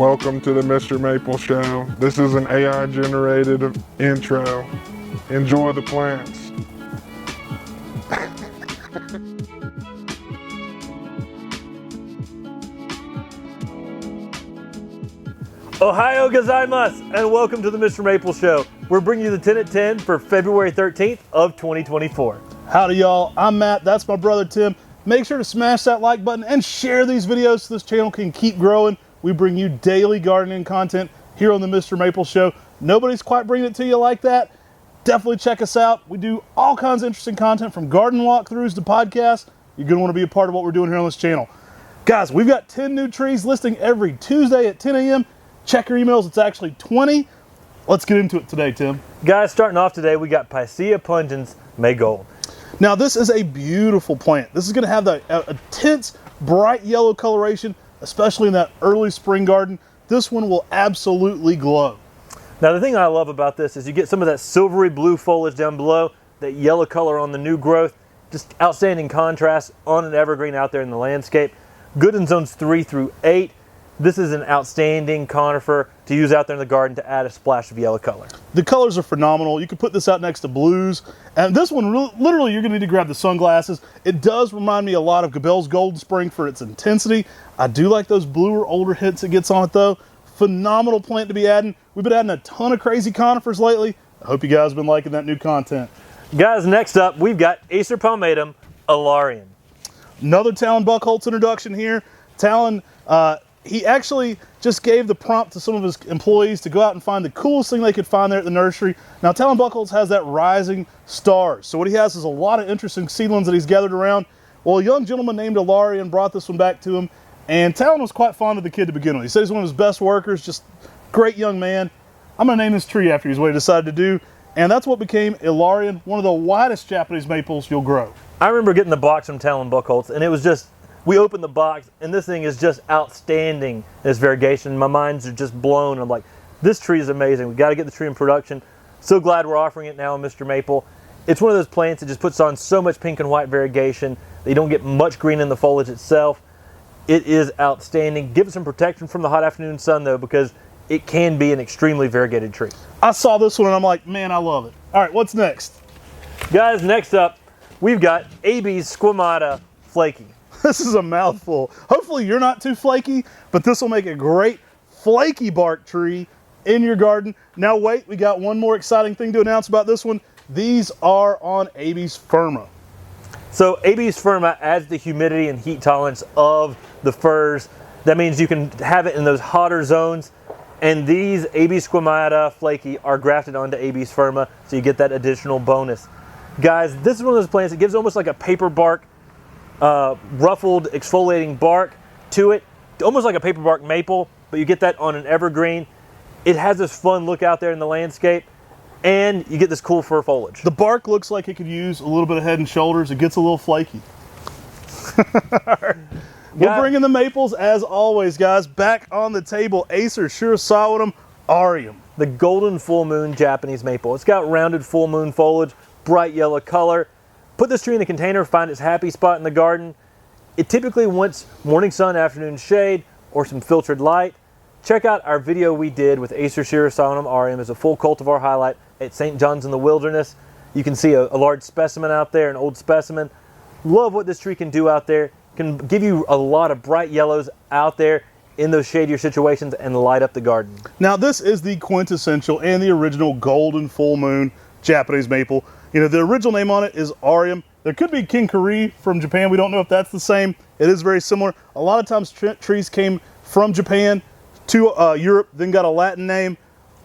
Welcome to the Mr. Maple Show. This is an AI generated intro. Enjoy the plants. Ohio gozaimasu, and welcome to the Mr. Maple Show. We're bringing you the 10 at 10 for February 13th of 2024. Howdy y'all, I'm Matt, that's my brother Tim. Make sure to smash that like button and share these videos so this channel can keep growing. We bring you daily gardening content here on the Mr. Maple Show. Nobody's quite bringing it to you like that. Definitely check us out. We do all kinds of interesting content from garden walkthroughs to podcasts. You're going to want to be a part of what we're doing here on this channel. Guys, we've got 10 new trees listing every Tuesday at 10 a.m. Check your emails, it's actually 20. Let's get into it today, Tim. Guys, starting off today, we got Prunus May Gold. Now this is a beautiful plant. This is going to have a intense bright yellow coloration, especially in that early spring garden. This one will absolutely glow. Now the thing I love about this is you get some of that silvery blue foliage down below, that yellow color on the new growth, just outstanding contrast on an evergreen out there in the landscape. Good in zones 3 through 8. This is an outstanding conifer to use out there in the garden to add a splash of yellow color. The colors are phenomenal. You can put this out next to blues. And this one, literally, you're going to need to grab the sunglasses. It does remind me a lot of Gabelle's Golden Spring for its intensity. I do like those bluer, older hints it gets on it, though. Phenomenal plant to be adding. We've been adding a ton of crazy conifers lately. I hope you guys have been liking that new content. Guys, next up, we've got Acer Pomatum, Arium. Another Talon Buchholz introduction here. Talon, he actually just gave the prompt to some of his employees to go out and find the coolest thing they could find there at the nursery. Now, Talon Buchholz has that rising stars. So what he has is a lot of interesting seedlings that he's gathered around. Well, a young gentleman named Allan brought this one back to him, and Talon was quite fond of the kid to begin with. He said he's one of his best workers, just great young man. I'm going to name this tree after you is what he decided to do, and that's what became Arium, one of the widest Japanese maples you'll grow. I remember getting the box from Talon Buchholz, and it was just, we opened the box, and this thing is just outstanding in its variegation. My minds are just blown. I'm like, this tree is amazing. We got to get the tree in production. So glad we're offering it now on Mr. Maple. It's one of those plants that just puts on so much pink and white variegation that you don't get much green in the foliage itself. It is outstanding. Give it some protection from the hot afternoon sun, though, because it can be an extremely variegated tree. I saw this one, and I'm like, man, I love it. All right, what's next? Guys, next up, we've got AB's Squamata Flaky. This is a mouthful. Hopefully you're not too flaky, but this will make a great flaky bark tree in your garden. Now wait, we got one more exciting thing to announce about this one. These are on AB's Firma. So AB's Firma adds the humidity and heat tolerance of the firs. That means you can have it in those hotter zones. And these AB Squamata Flaky are grafted onto AB's Firma, so you get that additional bonus. Guys, this is one of those plants that gives almost like a paper bark, ruffled exfoliating bark to it, almost like a paper bark maple, but you get that on an evergreen. It has this fun look out there in the landscape, and you get this cool fir foliage. The bark looks like it could use a little bit of head and shoulders. It gets a little flaky. We're bringing the maples as always, guys. Back on the table, Acer Shirasawadam Arium. The golden full moon Japanese maple. It's got rounded full moon foliage, bright yellow color. Put this tree in a container, find its happy spot in the garden. It typically wants morning sun, afternoon shade, or some filtered light. Check out our video we did with Acer Shirasawadam Arium as a full cultivar highlight at St. John's in the Wilderness. You can see a large specimen out there, an old specimen. Love what this tree can do out there. Can give you a lot of bright yellows out there in those shadier situations and light up the garden. Now this is the quintessential and the original golden full moon Japanese maple. You know, the original name on it is Arium. There could be King Kari from Japan. We don't know if that's the same. It is very similar. A lot of times trees came from Japan to Europe, then got a Latin name.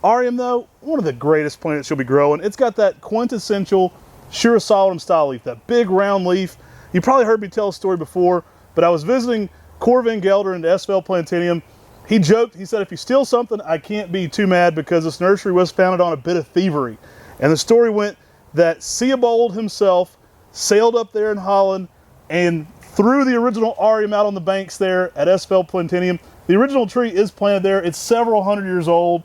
Arium, though, one of the greatest plants you'll be growing. It's got that quintessential Shirasawadam style leaf, that big round leaf. You probably heard me tell a story before, but I was visiting Corvin Gelder in Esfeld Plantinium. He joked, he said, if you steal something, I can't be too mad because this nursery was founded on a bit of thievery. And the story went that Seabold himself sailed up there in Holland and threw the original Arium out on the banks there at Esfeld Plantinium. The original tree is planted there. It's several hundred years old.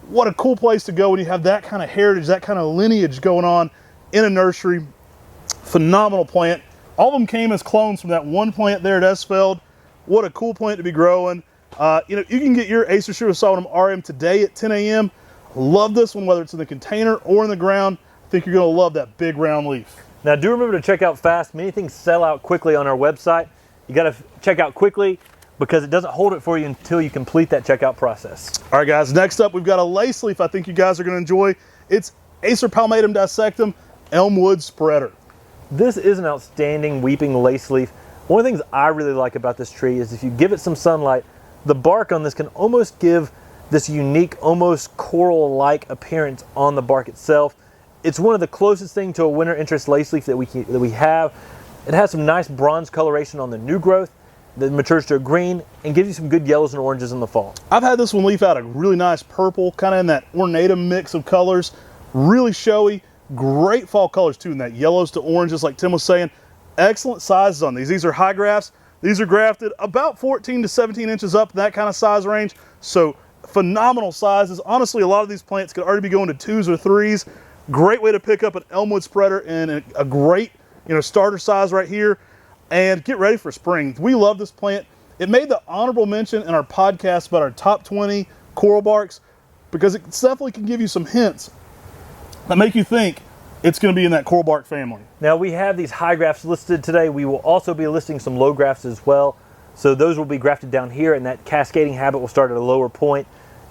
What a cool place to go when you have that kind of heritage, that kind of lineage going on in a nursery. Phenomenal plant. All of them came as clones from that one plant there at Esfeld. What a cool plant to be growing. You know, you can get your Acer Sugar Arium today at 10 a.m. Love this one, whether it's in the container or in the ground. I think you're going to love that big round leaf. Now do remember to check out fast. Many things sell out quickly on our website. You got to check out quickly because it doesn't hold it for you until you complete that checkout process. All right, guys, next up we've got a lace leaf I think you guys are going to enjoy. It's Acer Palmatum dissectum Elmwood spreader. This is an outstanding weeping lace leaf. One of the things I really like about this tree is if you give it some sunlight, the bark on this can almost give this unique, almost coral-like appearance on the bark itself. It's one of the closest thing to a winter interest lace leaf that we have. It has some nice bronze coloration on the new growth that matures to a green and gives you some good yellows and oranges in the fall. I've had this one leaf out a really nice purple, kind of in that ornatum mix of colors. Really showy, great fall colors too, in that yellows to oranges like Tim was saying. Excellent sizes on these. These are high grafts. These are grafted about 14 to 17 inches up, that kind of size range. So phenomenal sizes. Honestly, a lot of these plants could already be going to 2s or 3s. Great way to pick up an Elmwood spreader in a great, you know, starter size right here. And get ready for spring. We love this plant. It made the honorable mention in our podcast about our top 20 coral barks because it definitely can give you some hints that make you think it's going to be in that coral bark family. Now we have these high grafts listed today. We will also be listing some low grafts as well. So those will be grafted down here and that cascading habit will start at a lower point.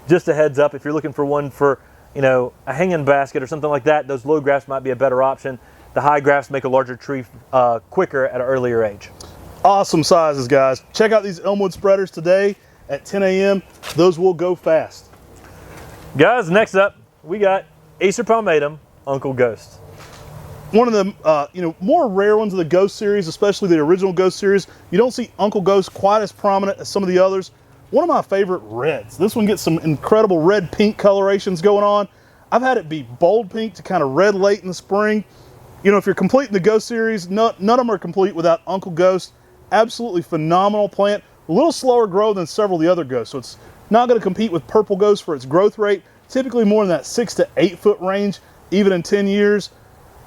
Just a heads up, if you're looking for one for, you know, a hanging basket or something like that, those low grafts might be a better option. The high grafts make a larger tree quicker at an earlier age. Awesome sizes, guys. Check out these Elmwood spreaders today at 10 a.m. Those will go fast. Guys, next up, we got Acer Palmatum Uncle Ghost. One of the you know, more rare ones of the Ghost series, especially the original Ghost series. You don't see Uncle Ghost quite as prominent as some of the others. One of my favorite reds. This one gets some incredible red-pink colorations going on. I've had it be bold pink to kind of red late in the spring. You know, if you're completing the Ghost series, none of them are complete without Uncle Ghost. Absolutely phenomenal plant. A little slower grow than several of the other Ghosts, so it's not going to compete with Purple Ghost for its growth rate. Typically more in that 6 to 8 foot range, even in 10 years.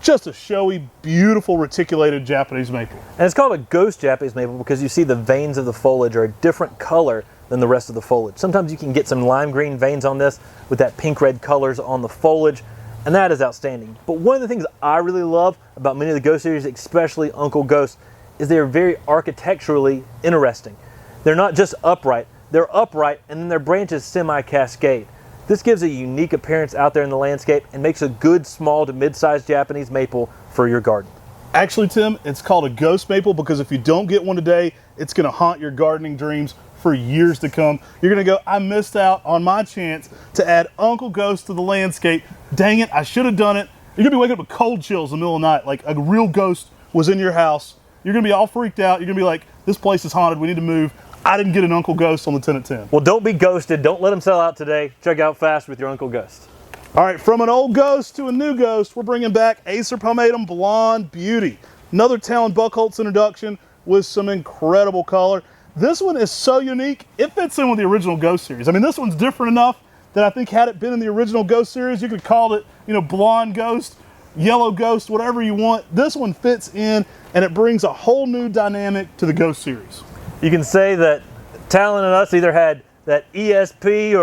Just a showy, beautiful reticulated Japanese maple. And it's called a ghost Japanese maple because you see the veins of the foliage are a different color than the rest of the foliage. Sometimes you can get some lime green veins on this with that pink-red colors on the foliage, and that is outstanding. But one of the things I really love about many of the Ghost series, especially Uncle Ghost, is they're very architecturally interesting. They're not just upright, they're upright and then their branches semi-cascade. This gives a unique appearance out there in the landscape and makes a good small to mid-sized Japanese maple for your garden. Actually, Tim, it's called a ghost maple because if you don't get one today, it's going to haunt your gardening dreams for years to come. You're going to go, I missed out on my chance to add Uncle Ghost to the landscape. Dang it, I should have done it. You're going to be waking up with cold chills in the middle of the night, like a real ghost was in your house. You're going to be all freaked out. You're going to be like, this place is haunted. We need to move. I didn't get an Uncle Ghost on the 10 at 10. Well, don't be ghosted. Don't let them sell out today. Check out fast with your Uncle Ghost. All right, from an old ghost to a new ghost, we're bringing back Acer Palmatum Blonde Beauty. Another Talon Buchholz introduction with some incredible color. This one is so unique, it fits in with the original Ghost series. I mean, this one's different enough that I think had it been in the original Ghost series, you could call it, you know, Blonde Ghost, Yellow Ghost, whatever you want. This one fits in and it brings a whole new dynamic to the Ghost series. You can say that Talon and us either had that ESP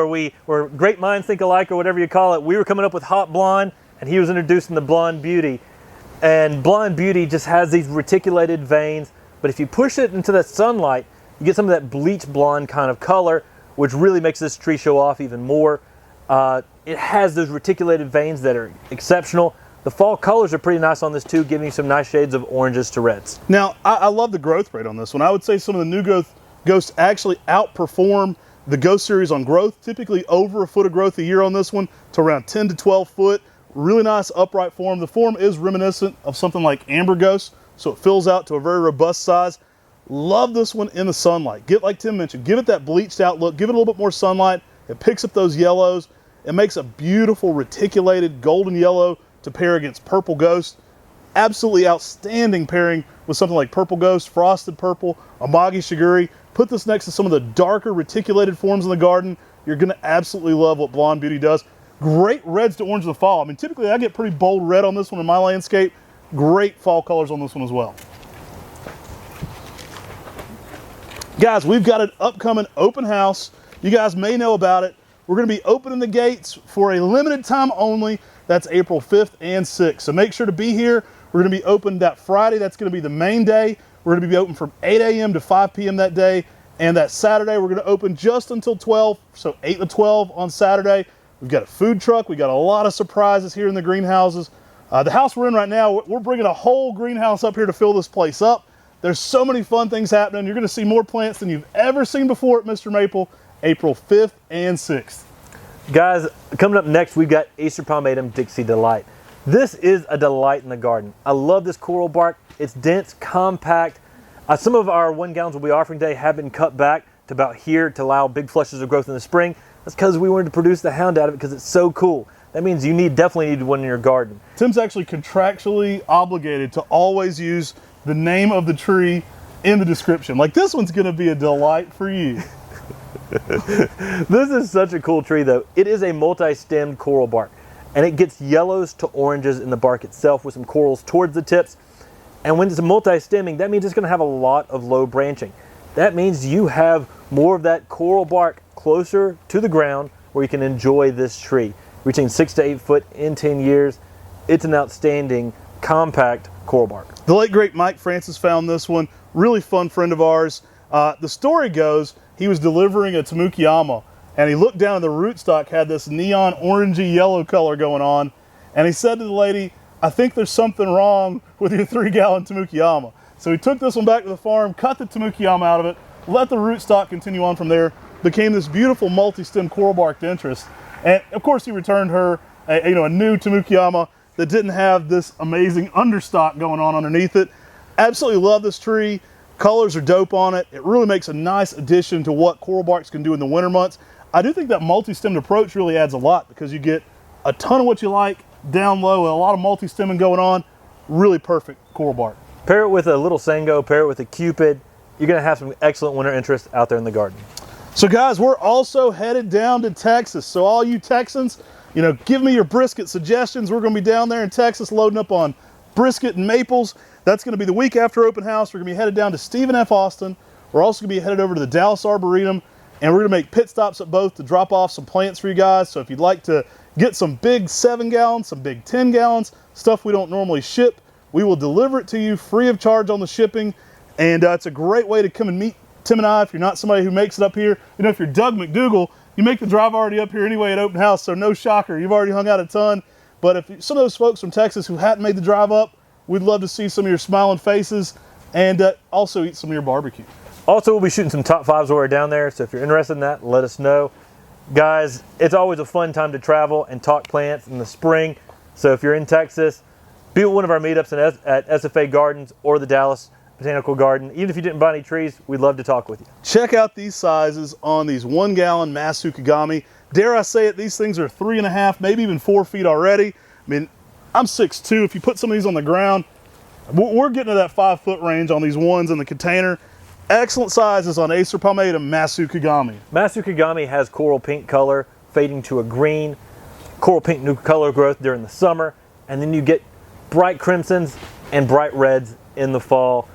or great minds think alike or whatever you call it. We were coming up with Hot Blonde and he was introducing the Blonde Beauty. And Blonde Beauty just has these reticulated veins, but if you push it into that sunlight, you get some of that bleach blonde kind of color, which really makes this tree show off even more. It has those reticulated veins that are exceptional. The fall colors are pretty nice on this too, giving you some nice shades of oranges to reds. Now, I love the growth rate on this one. I would say some of the new Ghosts actually outperform the Ghost series on growth, typically over a foot of growth a year on this one to around 10 to 12 foot. Really nice upright form. The form is reminiscent of something like Amber Ghost, so it fills out to a very robust size. Love this one in the sunlight. Get, like Tim mentioned, give it that bleached out look, give it a little bit more sunlight. It picks up those yellows. It makes a beautiful reticulated golden yellow to pair against Purple Ghost. Absolutely outstanding pairing with something like Purple Ghost, Frosted Purple, Amagi Shiguri. Put this next to some of the darker reticulated forms in the garden. You're going to absolutely love what Blonde Beauty does. Great reds to orange in the fall. I mean, typically I get pretty bold red on this one in my landscape. Great fall colors on this one as well. Guys, we've got an upcoming open house. You guys may know about it. We're going to be opening the gates for a limited time only. That's April 5th and 6th. So make sure to be here. We're going to be open that Friday. That's going to be the main day. We're going to be open from 8 a.m. to 5 p.m. that day. And that Saturday, we're going to open just until 12. So 8 to 12 on Saturday. We've got a food truck. We got a lot of surprises here in the greenhouses. The house we're in right now, we're bringing a whole greenhouse up here to fill this place up. There's so many fun things happening. You're going to see more plants than you've ever seen before at Mr. Maple, April 5th and 6th. Guys, coming up next, we've got Acer Pomatum Dixie Delight. This is a delight in the garden. I love this coral bark. It's dense, compact. Some of our 1 gallons we'll be offering today have been cut back to about here to allow big flushes of growth in the spring. That's because we wanted to produce the hound out of it because it's so cool. That means you definitely need one in your garden. Tim's actually contractually obligated to always use the name of the tree in the description. Like, this one's gonna be a delight for you. This is such a cool tree though. It is a multi-stemmed coral bark, and it gets yellows to oranges in the bark itself with some corals towards the tips. And when it's a multi-stemming, that means it's gonna have a lot of low branching. That means you have more of that coral bark closer to the ground where you can enjoy this tree. Reaching 6 to 8 foot in 10 years. It's an outstanding, compact coral bark. The late great Mike Francis found this one. Really fun friend of ours. The story goes, he was delivering a Tamukiyama and he looked down and the rootstock had this neon orangey yellow color going on. And he said to the lady, "I think there's something wrong with your 3-gallon Tamukiyama." So he took this one back to the farm, cut the Tamukiyama out of it, let the rootstock continue on from there, became this beautiful multi-stem coral barked interest. And of course he returned her a new Tamukiyama that didn't have this amazing understock going on underneath it. Absolutely love this tree. Colors are dope on it. It really makes a nice addition to what coral barks can do in the winter months. I do think that multi-stemmed approach really adds a lot because you get a ton of what you like down low with a lot of multi-stemming going on. Really perfect coral bark. Pair it with a little Sango, pair it with a Cupid. You're gonna have some excellent winter interest out there in the garden. So guys, we're also headed down to Texas. So all you Texans, give me your brisket suggestions. We're gonna be down there in Texas loading up on brisket and maples. That's gonna be the week after open house. We're gonna be headed down to Stephen F. Austin. We're also gonna be headed over to the Dallas Arboretum, and we're gonna make pit stops at both to drop off some plants for you guys. So if you'd like to get some big 7 gallons, some big 10 gallons, stuff we don't normally ship, we will deliver it to you free of charge on the shipping. And it's a great way to come and meet Tim and I if you're not somebody who makes it up here. If you're Doug McDougal, you make the drive already up here anyway at open house, so no shocker, you've already hung out a ton. But if some of those folks from Texas who hadn't made the drive up, we'd love to see some of your smiling faces and also eat some of your barbecue. Also, we'll be shooting some top 5s while we're down there, so if you're interested in that, let us know. Guys, it's always a fun time to travel and talk plants in the spring. So if you're in Texas, be at one of our meetups at SFA Gardens or the Dallas Botanical Garden. Even if you didn't buy any trees, we'd love to talk with you. Check out these sizes on these 1-gallon Massu Kagami. Dare I say it, these things are 3.5, maybe even 4 feet already. I mean, I'm 6'2". If you put some of these on the ground, we're getting to that 5-foot range on these ones in the container. Excellent sizes on Acer Pomatum Massu Kagami. Massu Kagami has coral pink color fading to a green, coral pink new color growth during the summer, and then you get bright crimsons and bright reds in the fall.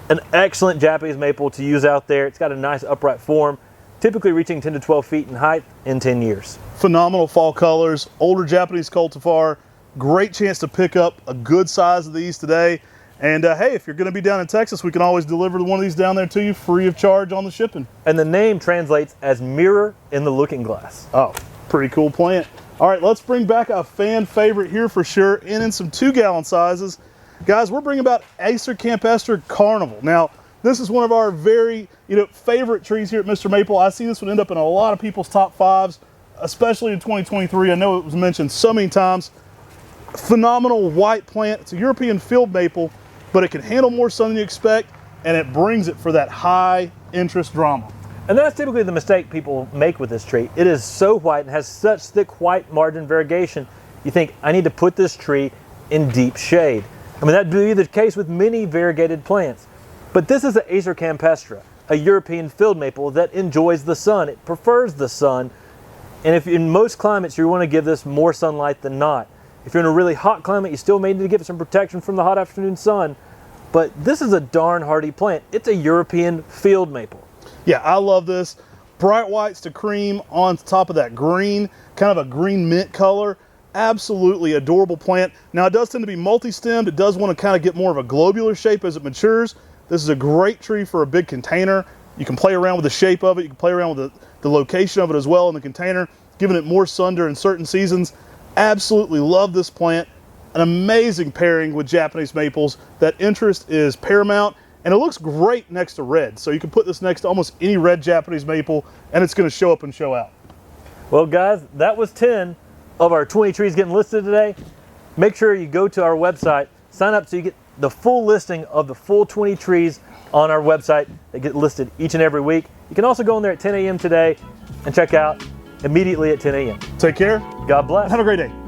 An excellent Japanese maple to use out there. It's got a nice upright form, typically reaching 10 to 12 feet in height in 10 years. Phenomenal fall colors, older Japanese cultivar. Great chance to pick up a good size of these today. And hey, if you're gonna be down in Texas, we can always deliver one of these down there to you free of charge on the shipping. And the name translates as mirror in the looking glass. Oh, pretty cool plant. All right, let's bring back a fan favorite here for sure, in some 2-gallon sizes. Guys, we're bringing about Acer Campestre Carnival. Now, this is one of our very favorite trees here at Mr. Maple. I see this one end up in a lot of people's top 5s, especially in 2023. I know it was mentioned so many times. Phenomenal white plant. It's a European field maple, but it can handle more sun than you expect, and it brings it for that high interest drama. And that's typically the mistake people make with this tree. It is so white and has such thick white margin variegation, you think, I need to put this tree in deep shade. I mean, that'd be the case with many variegated plants. But this is the Acer Campestre, a European field maple that enjoys the sun. It prefers the sun. And if in most climates, you want to give this more sunlight than not. If you're in a really hot climate, you still may need to give it some protection from the hot afternoon sun. But this is a darn hardy plant. It's a European field maple. Yeah, I love this. Bright whites to cream on top of that green, kind of a green mint color. Absolutely adorable plant. Now it does tend to be multi-stemmed. It does want to kind of get more of a globular shape as it matures. This is a great tree for a big container. You can play around with the shape of it. You can play around with the location of it as well in the container, giving it more sun during certain seasons. Absolutely love this plant. An amazing pairing with Japanese maples. That interest is paramount, and it looks great next to red. So you can put this next to almost any red Japanese maple, and it's going to show up and show out. Well, guys, that was 10 of our 20 trees getting listed today. Make sure you go to our website, sign up so you get the full listing of the full 20 trees on our website that get listed each and every week. You can also go in there at 10 a.m. today and check out immediately at 10 a.m. Take care. God bless. Have a great day.